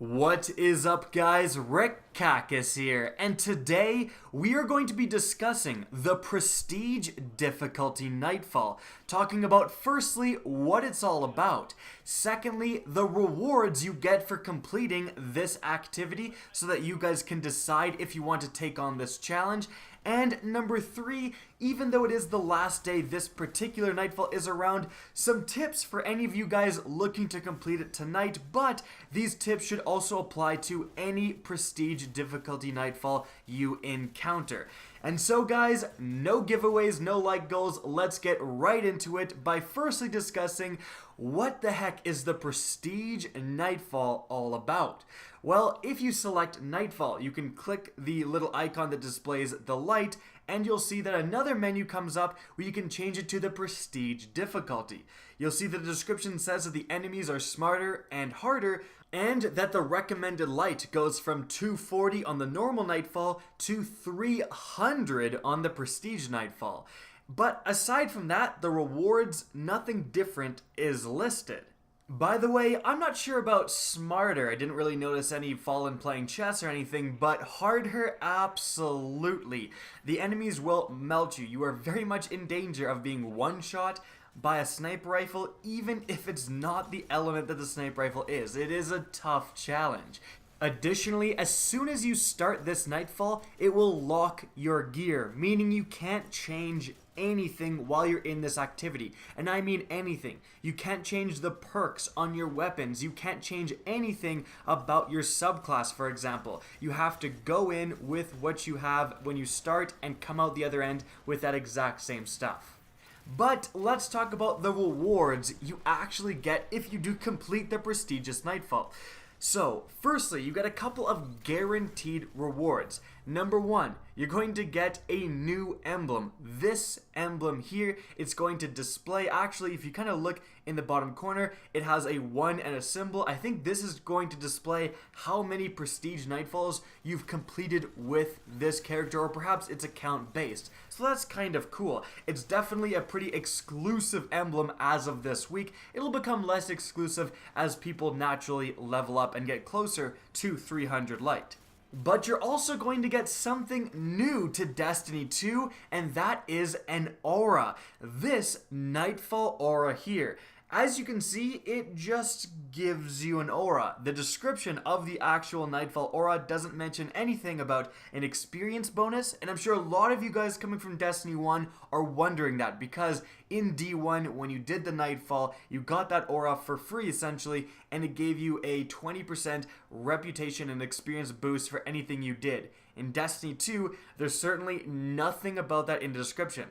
What is up, guys? Rick Cacus here, and today we are going to be discussing the Prestige difficulty Nightfall, talking about firstly what it's all about, secondly the rewards you get for completing this activity so that you guys can decide if you want to take on this challenge, and number 3, even though it is the last day this particular Nightfall is around, some tips for any of you guys looking to complete it tonight, but these tips should also apply to any Prestige difficulty Nightfall you encounter. And so guys, no giveaways, no like goals, let's get right into it by firstly discussing what the heck is the Prestige Nightfall all about. Well, if you select Nightfall, you can click the little icon that displays the light, and you'll see that another menu comes up where you can change it to the Prestige difficulty. You'll see the description says that the enemies are smarter and harder, and that the recommended light goes from 240 on the normal Nightfall to 300 on the Prestige Nightfall. But aside from that, the rewards, nothing different is listed. By the way, I'm not sure about smarter. I didn't really notice any fallen playing chess or anything, but harder, absolutely. The enemies will melt you. You are very much in danger of being one-shot by a sniper rifle, even if it's not the element that the sniper rifle is. It is a tough challenge. Additionally, as soon as you start this Nightfall, it will lock your gear, meaning you can't change anything while you're in this activity. And I mean anything. You can't change the perks on your weapons. You can't change anything about your subclass, for example. You have to go in with what you have when you start and come out the other end with that exact same stuff. But let's talk about the rewards you actually get if you do complete the prestigious Nightfall. So, firstly, you get a couple of guaranteed rewards. Number 1, you're going to get a new emblem. This emblem here, it's going to display, actually, if you kind of look in the bottom corner, it has a 1 and a symbol. I think this is going to display how many Prestige Nightfalls you've completed with this character, or perhaps it's account based. So that's kind of cool. It's definitely a pretty exclusive emblem as of this week. It'll become less exclusive as people naturally level up and get closer to 300 light. But you're also going to get something new to Destiny 2, and that is an aura. This Nightfall aura here. As you can see, it just gives you an aura. The description of the actual Nightfall aura doesn't mention anything about an experience bonus, and I'm sure a lot of you guys coming from Destiny 1 are wondering that, because in D1, when you did the Nightfall, you got that aura for free essentially, and it gave you a 20% reputation and experience boost for anything you did. In Destiny 2, there's certainly nothing about that in the description.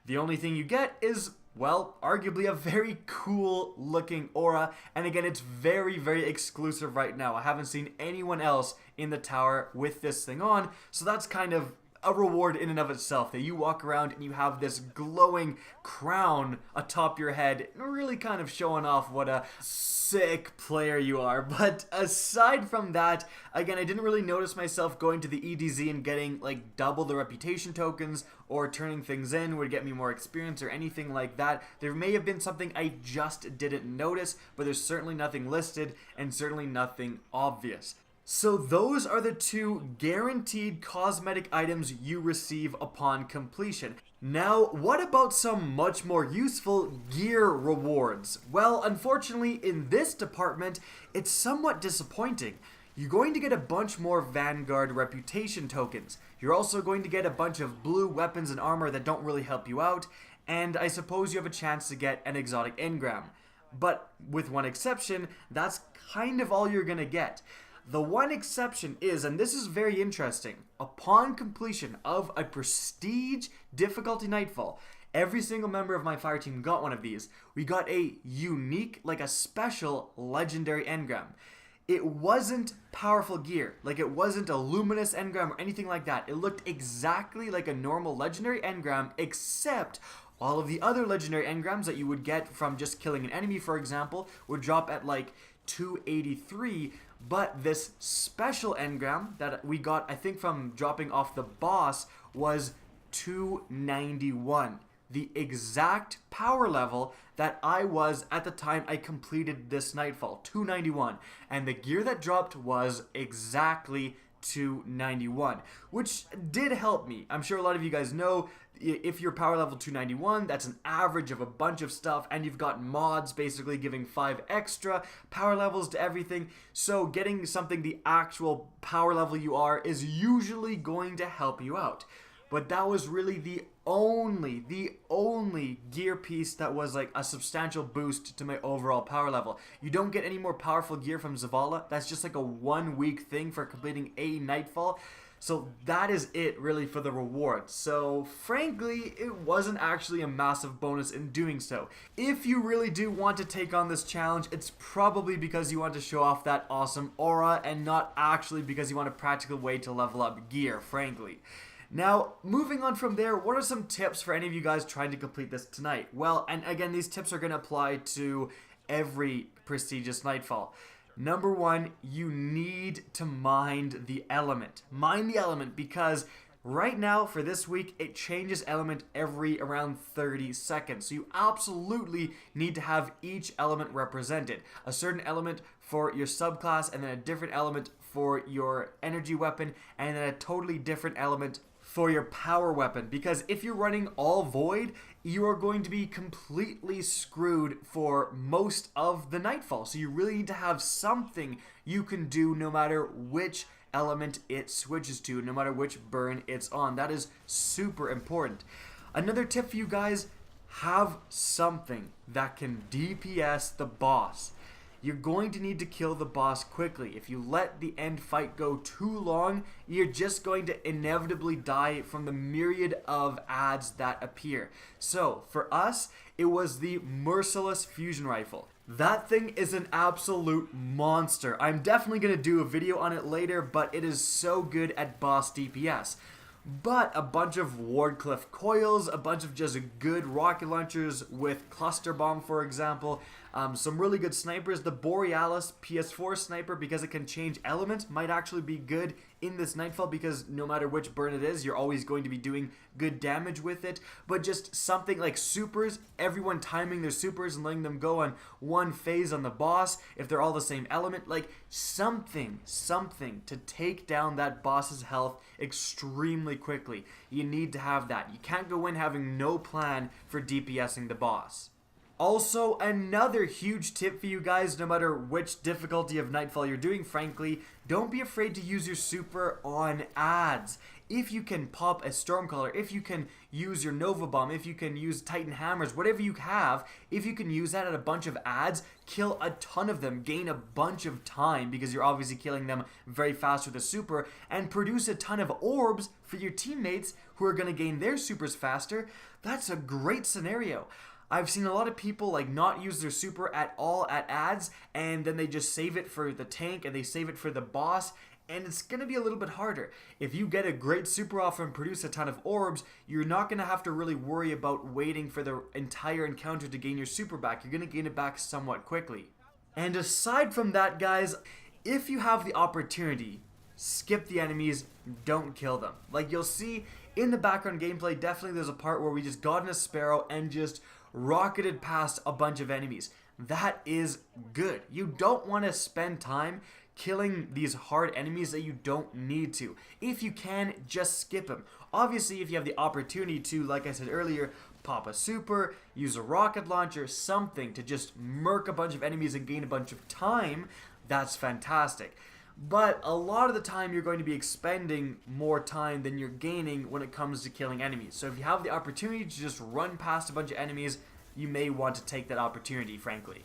The only thing you get is, well, arguably a very cool looking aura, and again, it's very, very exclusive right now. I haven't seen anyone else in the tower with this thing on, so that's kind of a reward in and of itself, that you walk around and you have this glowing crown atop your head, really kind of showing off what a sick player you are. But aside from that, again, I didn't really notice myself going to the EDZ and getting like double the reputation tokens or turning things in would get me more experience or anything like that. There may have been something I just didn't notice, but there's certainly nothing listed and certainly nothing obvious. So those are the 2 guaranteed cosmetic items you receive upon completion. Now, what about some much more useful gear rewards? Well, unfortunately, in this department, it's somewhat disappointing. You're going to get a bunch more Vanguard reputation tokens. You're also going to get a bunch of blue weapons and armor that don't really help you out, and I suppose you have a chance to get an exotic Engram. But with one exception, that's kind of all you're gonna get. The one exception is, and this is very interesting, upon completion of a Prestige difficulty Nightfall, every single member of my fire team got one of these. We got a unique, like a special legendary Engram. It wasn't powerful gear, like it wasn't a luminous Engram or anything like that. It looked exactly like a normal legendary Engram, except all of the other legendary Engrams that you would get from just killing an enemy, for example, would drop at like 283, but this special Engram that we got, I think from dropping off the boss, was 291. the exact power level that I was at the time I completed this Nightfall, 291. And the gear that dropped was exactly 291, which did help me. I'm sure a lot of you guys know if you're power level 291, that's an average of a bunch of stuff, and you've got mods basically giving 5 extra power levels to everything. So getting something the actual power level you are is usually going to help you out. But that was really the only gear piece that was like a substantial boost to my overall power level. You don't get any more powerful gear from Zavala. That's just like a 1 week thing for completing a Nightfall. So that is it really for the reward. So frankly, it wasn't actually a massive bonus in doing so. If you really do want to take on this challenge, it's probably because you want to show off that awesome aura and not actually because you want a practical way to level up gear, frankly. Now, moving on from there, what are some tips for any of you guys trying to complete this tonight? Well, and again, these tips are going to apply to every prestigious Nightfall. Number 1, you need to mind the element. Mind the element because right now, for this week, it changes element every around 30 seconds. So you absolutely need to have each element represented. A certain element for your subclass, and then a different element for your energy weapon, and then a totally different element for your power weapon, because if you're running all void, you are going to be completely screwed for most of the Nightfall. So you really need to have something you can do no matter which element it switches to, no matter which burn it's on. That is super important. Another tip for you guys, have something that can DPS the boss. You're going to need to kill the boss quickly. If you let the end fight go too long, you're just going to inevitably die from the myriad of adds that appear. So, for us, it was the Merciless Fusion Rifle. That thing is an absolute monster. I'm definitely going to do a video on it later, but it is so good at boss DPS. But a bunch of Wardcliff coils, a bunch of just good rocket launchers with cluster bomb, for example, some really good snipers. The Borealis PS4 sniper, because it can change element, might actually be good in this Nightfall, because no matter which burn it is, you're always going to be doing good damage with it. But just something like supers, everyone timing their supers and letting them go on one phase on the boss, if they're all the same element, like something to take down that boss's health extremely quickly. You need to have that. You can't go in having no plan for DPSing the boss. Also, another huge tip for you guys, no matter which difficulty of Nightfall you're doing, frankly, don't be afraid to use your super on adds. If you can pop a Stormcaller, if you can use your Nova Bomb, if you can use Titan Hammers, whatever you have, if you can use that at a bunch of adds, kill a ton of them, gain a bunch of time, because you're obviously killing them very fast with a super, and produce a ton of orbs for your teammates who are going to gain their supers faster. That's a great scenario. I've seen a lot of people like not use their super at all at adds, and then they just save it for the tank and they save it for the boss, and it's going to be a little bit harder. If you get a great super off and produce a ton of orbs, you're not going to have to really worry about waiting for the entire encounter to gain your super back. You're going to gain it back somewhat quickly. And aside from that, guys, if you have the opportunity, skip the enemies, don't kill them. Like you'll see in the background gameplay, definitely there's a part where we just got in a Sparrow and just rocketed past a bunch of enemies. That is good. You don't want to spend time killing these hard enemies that you don't need to. If you can, just skip them. Obviously, if you have the opportunity to, like I said earlier, pop a super, use a rocket launcher, something to just murk a bunch of enemies and gain a bunch of time, that's fantastic. But a lot of the time you're going to be expending more time than you're gaining when it comes to killing enemies. So if you have the opportunity to just run past a bunch of enemies, you may want to take that opportunity, frankly.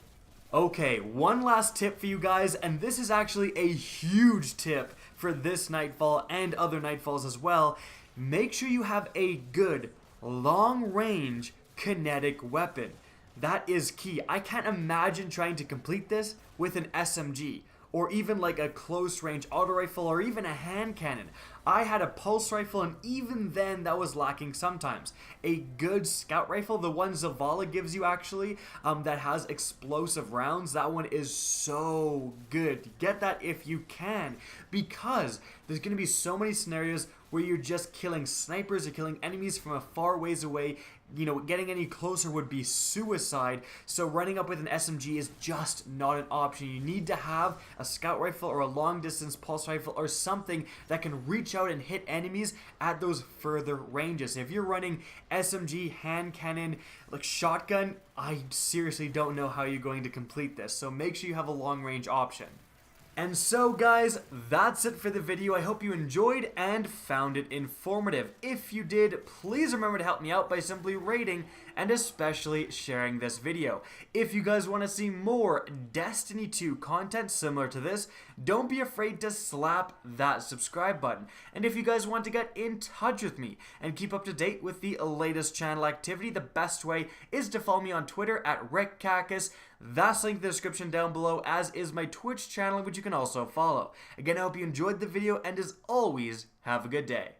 Okay, one last tip for you guys, and this is actually a huge tip for this Nightfall and other Nightfalls as well. Make sure you have a good long-range kinetic weapon. That is key. I can't imagine trying to complete this with an SMG, or even like a close range auto rifle, or even a hand cannon. I had a pulse rifle, and even then that was lacking sometimes. A good scout rifle, the one Zavala gives you actually, that has explosive rounds, that one is so good. Get that if you can, because there's going to be so many scenarios where you're just killing snipers or killing enemies from a far ways away, getting any closer would be suicide, so running up with an SMG is just not an option. You need to have a scout rifle or a long distance pulse rifle or something that can reach out and hit enemies at those further ranges. If you're running SMG, hand cannon, like shotgun, I seriously don't know how you're going to complete this, so make sure you have a long range option. And so guys, that's it for the video. I hope you enjoyed and found it informative. If you did, please remember to help me out by simply rating and especially sharing this video. If you guys want to see more Destiny 2 content similar to this, don't be afraid to slap that subscribe button. And if you guys want to get in touch with me and keep up to date with the latest channel activity, the best way is to follow me on Twitter at RickCacus. That's linked in the description down below, as is my Twitch channel, which you can also follow. Again, I hope you enjoyed the video, and as always, have a good day.